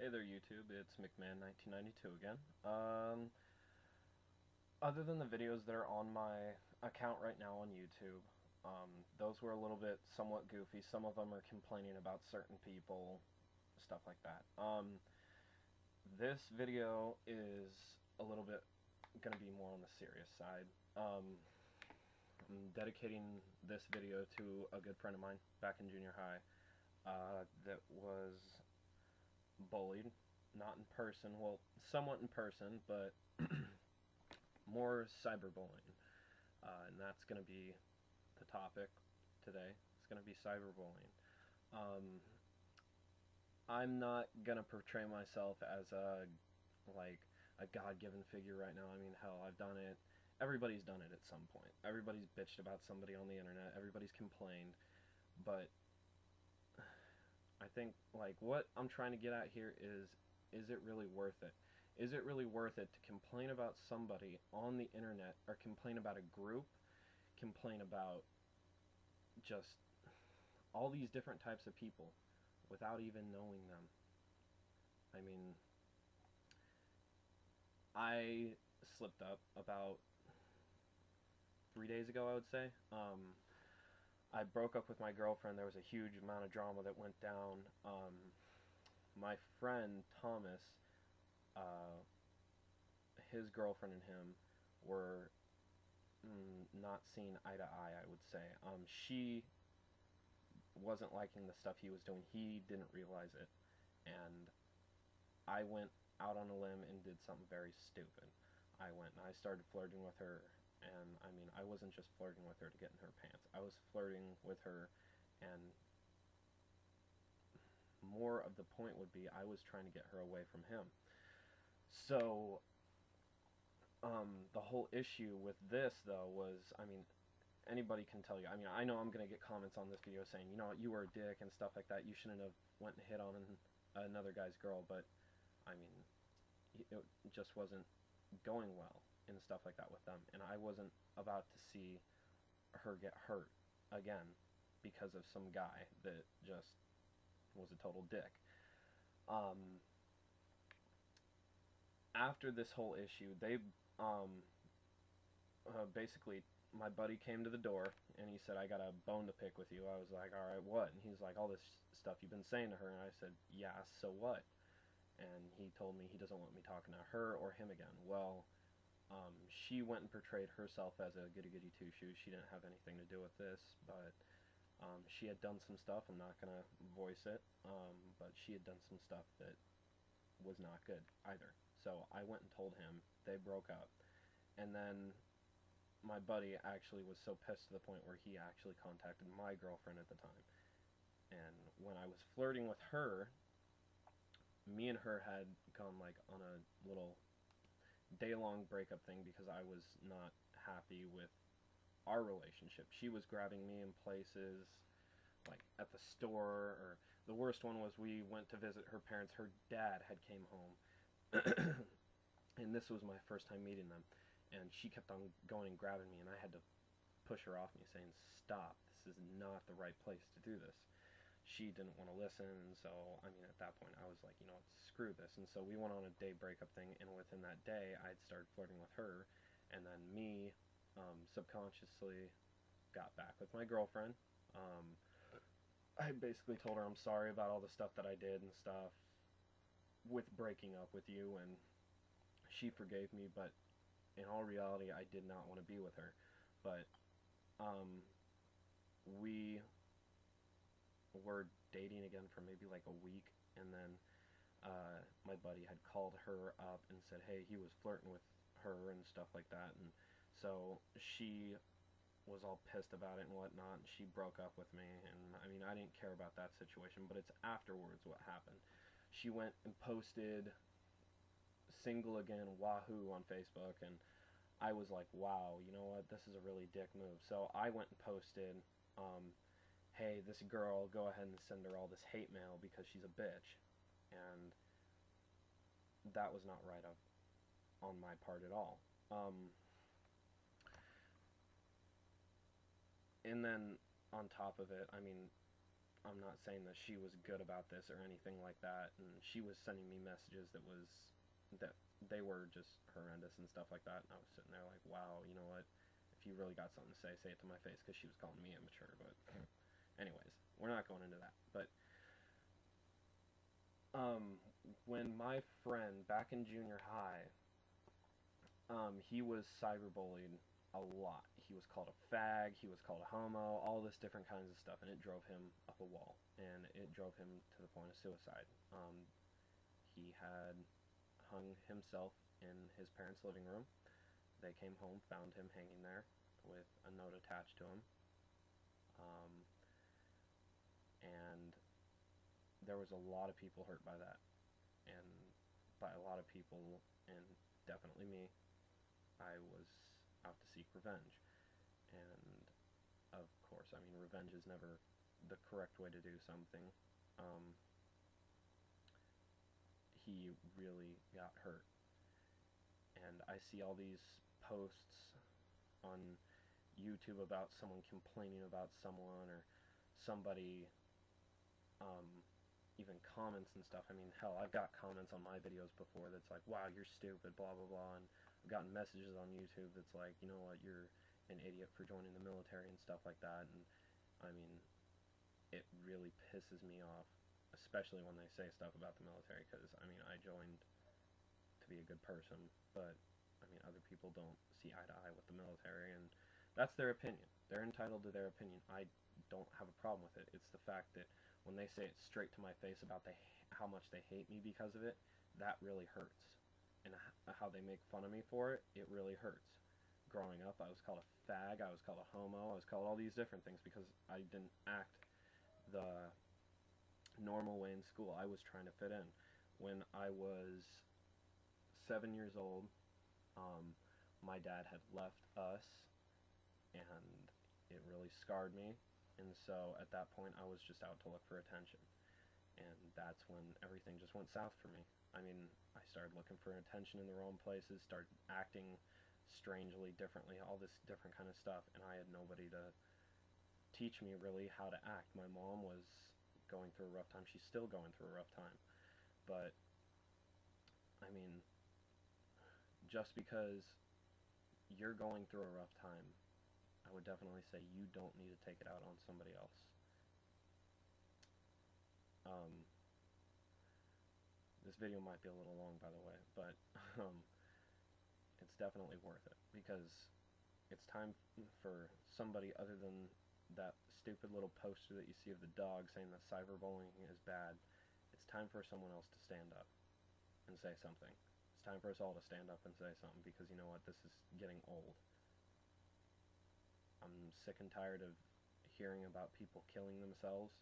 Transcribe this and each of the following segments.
Hey there YouTube, it's McMahon1992 again. Other than the videos that are on my account right now on YouTube, those were a little bit somewhat goofy. Some of them are complaining about certain people, stuff like that. This video is a little bit going to be more on the serious side. I'm dedicating this video to a good friend of mine back in junior high that was bullied, not in person, well, somewhat in person, but more cyberbullying. And that's going to be the topic today. It's going to be cyberbullying. Um, I'm not going to portray myself as a God-given figure right now. I mean, hell, I've done it. Everybody's done it at some point. Everybody's bitched about somebody on the internet. Everybody's complained. But I think, what I'm trying to get at here is it really worth it? Is it really worth it to complain about somebody on the internet, or complain about a group, complain about just all these different types of people without even knowing them? I mean, I slipped up about 3 days ago, I would say. I broke up with my girlfriend. There was a huge amount of drama that went down. My friend Thomas, his girlfriend and him were not seeing eye to eye, I would say. She wasn't liking the stuff he was doing. He didn't realize it. And I went out on a limb and did something very stupid. I went and I started flirting with her. And I mean, I wasn't just flirting with her to get in her pants. I was flirting with her, and more of the point would be I was trying to get her away from him. So, the whole issue with this, though, was, I mean, anybody can tell you. I mean, I know I'm going to get comments on this video saying, you know what, you were a dick and stuff like that. You shouldn't have went and hit on another guy's girl. But, I mean, it just wasn't going well and stuff like that with them. And I wasn't about to see her get hurt again because of some guy that just was a total dick. After this whole issue, they basically, my buddy came to the door and he said, I got a bone to pick with you. I was like, alright, what? And he's like, all this stuff you've been saying to her. And I said, yeah, so what? And he told me he doesn't want me talking to her or him again. Well, she went and portrayed herself as a goody-goody two-shoes. She didn't have anything to do with this, but she had done some stuff. I'm not going to voice it, but she had done some stuff that was not good either. So I went and told him. They broke up. And then my buddy actually was so pissed to the point where he actually contacted my girlfriend at the time. And when I was flirting with her, me and her had gone on a little day-long breakup thing because I was not happy with our relationship. She was grabbing me in places, like at the store, or the worst one was we went to visit her parents. Her dad had came home, and this was my first time meeting them, and she kept on going and grabbing me, and I had to push her off me, saying, stop, this is not the right place to do this. She didn't want to listen, and so, I mean, at that point, I was like, you know, screw this. And so we went on a day breakup thing, and within that day, I'd started flirting with her, and then me, subconsciously got back with my girlfriend. I basically told her I'm sorry about all the stuff that I did and stuff with breaking up with you, and she forgave me, but in all reality, I did not want to be with her. But, we were dating again for maybe like a week, and then my buddy had called her up and said, hey, he was flirting with her and stuff like that, and so she was all pissed about it and whatnot, and she broke up with me. And I mean, I didn't care about that situation, but it's afterwards what happened. She went and posted single again, wahoo, on Facebook, and I was like, wow, you know what, this is a really dick move. So I went and posted, hey, this girl, go ahead and send her all this hate mail because she's a bitch. And that was not right on my part at all. And then on top of it, I mean, I'm not saying that she was good about this or anything like that, and she was sending me messages that they were just horrendous and stuff like that, and I was sitting there like, wow, you know what, if you really got something to say it to my face, because she was calling me immature. But anyways, we're not going into that. But when my friend back in junior high, he was cyberbullied a lot. He was called a fag, he was called a homo, all this different kinds of stuff, and it drove him up a wall, and it drove him to the point of suicide. He had hung himself in his parents' living room. They came home, found him hanging there with a note attached to him, um, and there was a lot of people hurt by that, and by a lot of people, and definitely me, I was out to seek revenge. And of course, I mean, revenge is never the correct way to do something. Um, he really got hurt. And I see all these posts on YouTube about someone complaining about someone, or somebody um, even comments and stuff. I mean, hell, I've got comments on my videos before that's like, wow, you're stupid, blah, blah, blah. And I've gotten messages on YouTube that's like, you know what, you're an idiot for joining the military and stuff like that. And I mean, it really pisses me off, especially when they say stuff about the military, because I mean, I joined to be a good person, but I mean, other people don't see eye to eye with the military, and that's their opinion. They're entitled to their opinion. I don't have a problem with it. It's the fact that when they say it straight to my face about how much they hate me because of it, that really hurts. And how they make fun of me for it, it really hurts. Growing up, I was called a fag, I was called a homo, I was called all these different things because I didn't act the normal way in school. I was trying to fit in. When I was 7 years old, my dad had left us, and it really scarred me. And so at that point, I was just out to look for attention. And that's when everything just went south for me. I mean, I started looking for attention in the wrong places, started acting strangely differently, all this different kind of stuff, and I had nobody to teach me really how to act. My mom was going through a rough time. She's still going through a rough time. But, I mean, just because you're going through a rough time, I would definitely say you don't need to take it out on somebody else. This video might be a little long, by the way, but it's definitely worth it, because it's time for somebody other than that stupid little poster that you see of the dog saying that cyberbullying is bad. It's time for someone else to stand up and say something. It's time for us all to stand up and say something, because you know what, this is getting old. I'm sick and tired of hearing about people killing themselves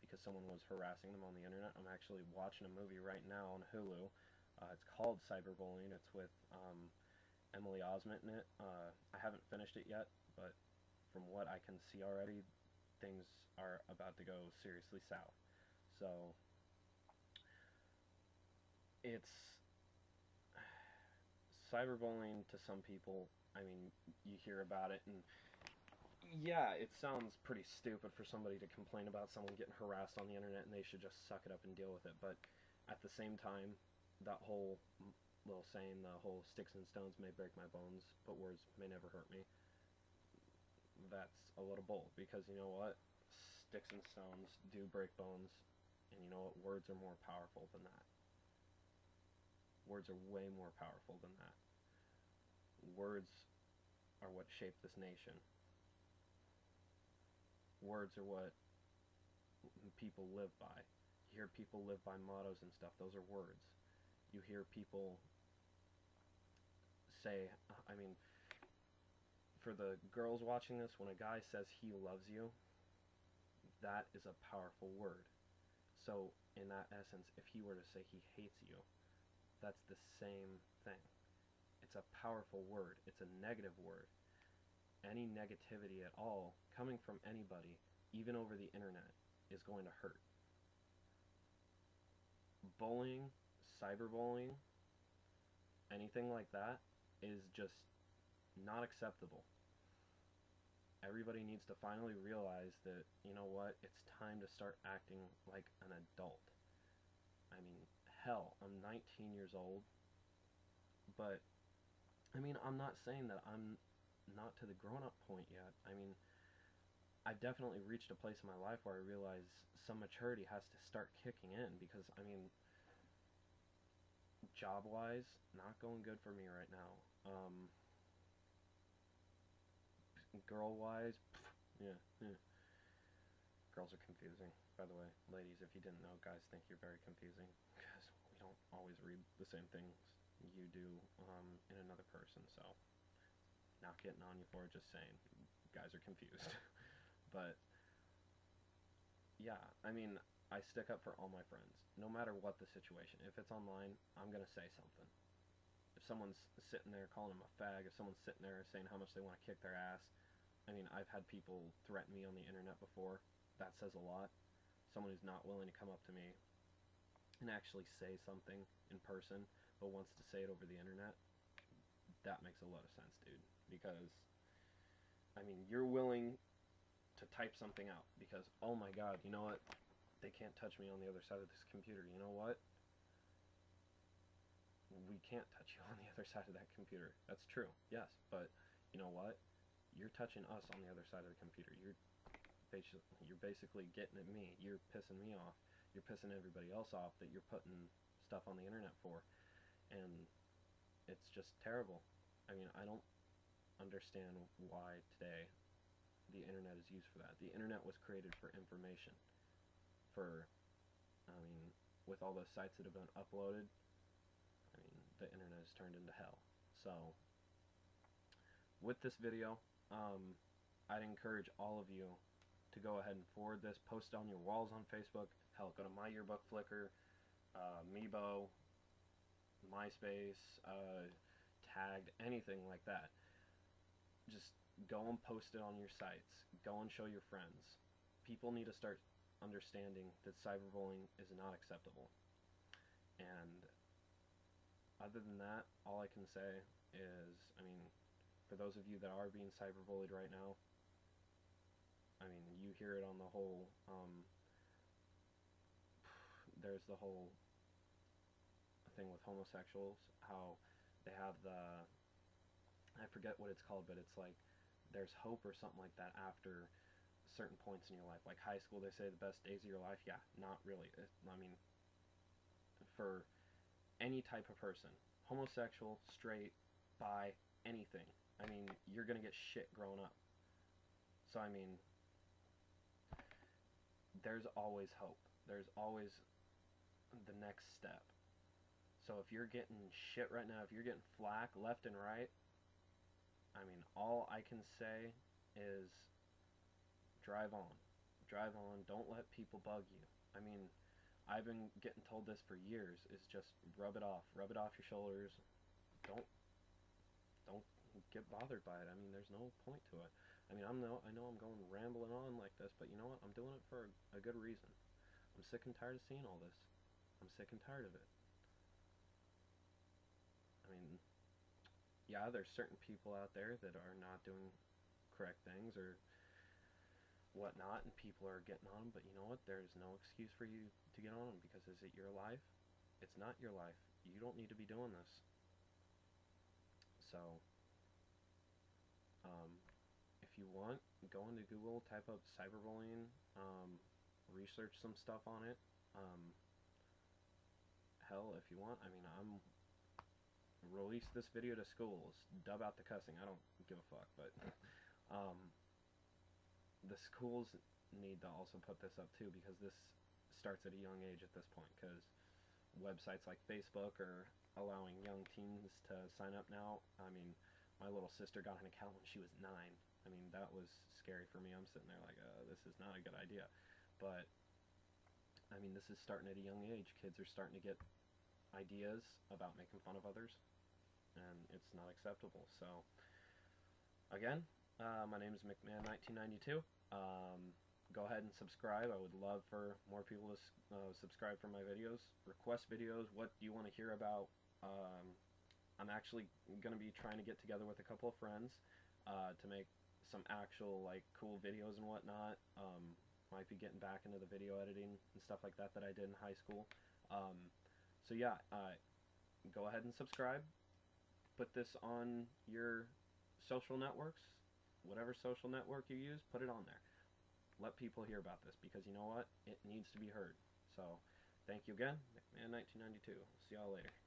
because someone was harassing them on the internet. I'm actually watching a movie right now on Hulu. It's called Cyberbullying. It's with Emily Osment in it. I haven't finished it yet, but from what I can see already, things are about to go seriously south. So it's cyberbullying to some people. I mean, you hear about it, and yeah, it sounds pretty stupid for somebody to complain about someone getting harassed on the internet, and they should just suck it up and deal with it. But at the same time, that whole little saying, the whole sticks and stones may break my bones, but words may never hurt me, that's a little bold, because you know what? Sticks and stones do break bones, and you know what? Words are more powerful than that. Words are way more powerful than that. Words are what shape this nation. Words are what people live by. You hear people live by mottos and stuff. Those are words. You hear people say, I mean, for the girls watching this, when a guy says he loves you, that is a powerful word. So in that essence, if he were to say he hates you, that's the same thing. It's a powerful word. It's a negative word. Any negativity at all coming from anybody, even over the internet, is going to hurt. Bullying, cyberbullying, anything like that is just not acceptable. everybody needs to finally realize that, you know what, it's time to start acting like an adult. I mean, hell, I'm 19 years old, but, I mean, I'm not saying that I'm not to the grown-up point yet. I mean, I've definitely reached a place in my life where I realize some maturity has to start kicking in, because, I mean, job-wise, not going good for me right now. Girl-wise, yeah, yeah. Girls are confusing, by the way. Ladies, if you didn't know, guys think you're very confusing, because we don't always read the same things you do in another person, so not getting on you for it, just saying, guys are confused. But, yeah, I mean, I stick up for all my friends, no matter what the situation. If it's online, I'm going to say something. If someone's sitting there calling them a fag, if someone's sitting there saying how much they want to kick their ass, I mean, I've had people threaten me on the internet before. That says a lot. Someone who's not willing to come up to me and actually say something in person, but wants to say it over the internet, that makes a lot of sense, dude. Because, I mean, you're willing to type something out because, oh my god, you know what? They can't touch me on the other side of this computer. You know what? We can't touch you on the other side of that computer. That's true, yes, but you know what? You're touching us on the other side of the computer. You're basically getting at me. You're pissing me off. You're pissing everybody else off that you're putting stuff on the internet for. And it's just terrible. I mean, I don't understand why today the internet is used for that. The internet was created for information. For, I mean, with all the sites that have been uploaded, I mean, the internet has turned into hell. So, with this video, I'd encourage all of you to go ahead and forward this, post it on your walls on Facebook, hell, go to My Yearbook, Flickr, Meebo, MySpace, Tagged, anything like that. Just go and post it on your sites. Go and show your friends. People need to start understanding that cyberbullying is not acceptable. And other than that, all I can say is, I mean, for those of you that are being cyberbullied right now, I mean, you hear it on the whole, there's the whole thing with homosexuals, how they have the, I forget what it's called, but it's like, there's hope or something like that after certain points in your life. Like high school, they say the best days of your life. Yeah, not really. I mean, for any type of person, homosexual, straight, bi, anything, I mean, you're gonna get shit growing up. So I mean, there's always hope. There's always the next step. So if you're getting shit right now, if you're getting flack left and right, I mean, all I can say is drive on. Drive on. Don't let people bug you. I mean, I've been getting told this for years, is just rub it off. Rub it off your shoulders. Don't get bothered by it. I mean, there's no point to it. I mean, I know I'm going rambling on like this, but you know what? I'm doing it for a good reason. I'm sick and tired of seeing all this. I'm sick and tired of it. I mean, yeah, there's certain people out there that are not doing correct things or whatnot, and people are getting on them, but you know what? There's no excuse for you to get on them, because is it your life? It's not your life. You don't need to be doing this. So, if you want, go into Google, type up cyberbullying, research some stuff on it. Hell, if you want, I mean, I'm release this video to schools, dub out the cussing, I don't give a fuck, but the schools need to also put this up too, because this starts at a young age at this point, because websites like Facebook are allowing young teens to sign up now. I mean, my little sister got an account when she was 9. I mean, that was scary for me. I'm sitting there like, this is not a good idea. But, I mean, this is starting at a young age. Kids are starting to get ideas about making fun of others, and it's not acceptable. So, again, my name is McMahon1992. Go ahead and subscribe. I would love for more people to subscribe for my videos. Request videos. What do you want to hear about? I'm actually going to be trying to get together with a couple of friends to make some actual like cool videos and whatnot. Might be getting back into the video editing and stuff like that I did in high school. So yeah, go ahead and subscribe. Put this on your social networks, whatever social network you use, put it on there. Let people hear about this, because you know what? It needs to be heard. So, thank you again. McMahon 1992. See y'all later.